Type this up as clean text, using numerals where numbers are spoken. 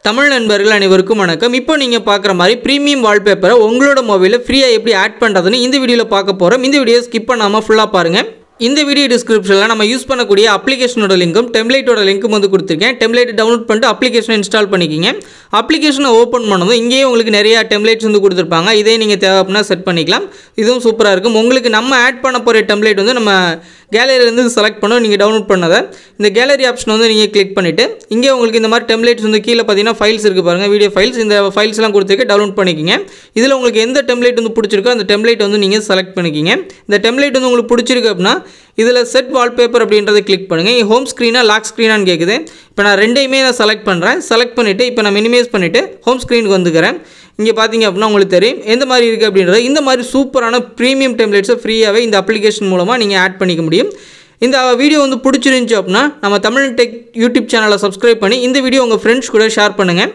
தமிழ் நண்பர்கள் அனைவருக்கும் வணக்கம். இப்போ நீங்கள் பார்க்குற மாதிரி ப்ரீமியம் வால்பேப்பரை உங்களோட மொபைலில் ஃப்ரீயாக எப்படி ஆட் பண்ணுறதுன்னு இந்த வீடியோவில் பார்க்க போகிறோம். இந்த வீடியோ ஸ்கிப் பண்ணாமல் ஃபுல்லாக பாருங்கள். இந்த வீடியோ டிஸ்கிரிப்ஷனில் நம்ம யூஸ் பண்ணக்கூடிய அப்ளிகேஷனோட லிங்க்கும் டெம்ப்ளேட்டோட லிங்க்கும் வந்து கொடுத்துருக்கேன். டெம்ப்ளேட் டவுன்லோட் பண்ணிட்டு அப்ளிகேஷனை இன்ஸ்டால் பண்ணிக்கிங்க. அப்ளிகேஷனை ஓப்பன் பண்ணதும் இங்கேயே உங்களுக்கு நிறையா டெம்ப்ளேட்ஸ் வந்து கொடுத்துருப்பாங்க. இதே நீங்கள் தேவை அப்படின்னா செட் பண்ணிக்கலாம். இதுவும் சூப்பராக இருக்கும். உங்களுக்கு நம்ம ஆட் பண்ண போகிற டெம்ப்ளேட் வந்து நம்ம கேலரியிலேருந்து செலக்ட் பண்ணோம். நீங்கள் டவுன்லோட் பண்ணதை இந்த கேலரி ஆப்ஷன் வந்து நீங்கள் கிளிக் பண்ணிவிட்டு இங்கே உங்களுக்கு இந்த மாதிரி டெம்ப்ளேட்ஸ் வந்து கீழே பார்த்தீங்கன்னா ஃபைல்ஸ் இருக்குது பாருங்கள், வீடியோ ஃபைல்ஸ். இந்த ஃபைல்ஸ்லாம் கொடுத்துருக்கு, டவுன்லோட் பண்ணிக்கிங்க. இதில் உங்களுக்கு எந்த டெம்ப்ளேட் வந்து பிடிச்சிருக்கோ அந்த டெம்ப்ளேட் வந்து நீங்கள் செலக்ட் பண்ணிக்கிங்க. இந்த டெம்ப்ளேட் வந்து உங்களுக்கு பிடிச்சிருக்கு அப்படின்னா இதில் செட் வால்பேப்பர் அப்படின்றத கிளிக் பண்ணுங்கள். ஹோம் ஸ்க்ரீனா லாக் ஸ்க்ரீனான்னு கேட்குது. இப்போ நான் ரெண்டையுமே நான் செலக்ட் பண்ணுறேன். செலக்ட் பண்ணிவிட்டு இப்போ நான் மினிமைஸ் பண்ணிவிட்டு ஹோம் ஸ்க்ரீனுக்கு வந்துக்கிறேன். இங்கே பார்த்தீங்க அப்படின்னா உங்களுக்கு தெரியும் எந்த மாதிரி இருக்குது அப்படின்றது. இந்த மாதிரி சூப்பரான ப்ரீமியம் டெம்ப்ளேட்ஸை ஃப்ரீயாகவே இந்த அப்ளிகேஷன் மூலமாக நீங்கள் ஆட் பண்ணிக்க முடியும். இந்த வீடியோ வந்து பிடிச்சிருந்துச்சி அப்படின்னா நம்ம தமிழ் டெக் யூடியூப் சேனலை சப்ஸ்கிரைப் பண்ணி இந்த வீடியோ உங்கள் ஃப்ரெண்ட்ஸ் கூட ஷேர் பண்ணுங்கள்.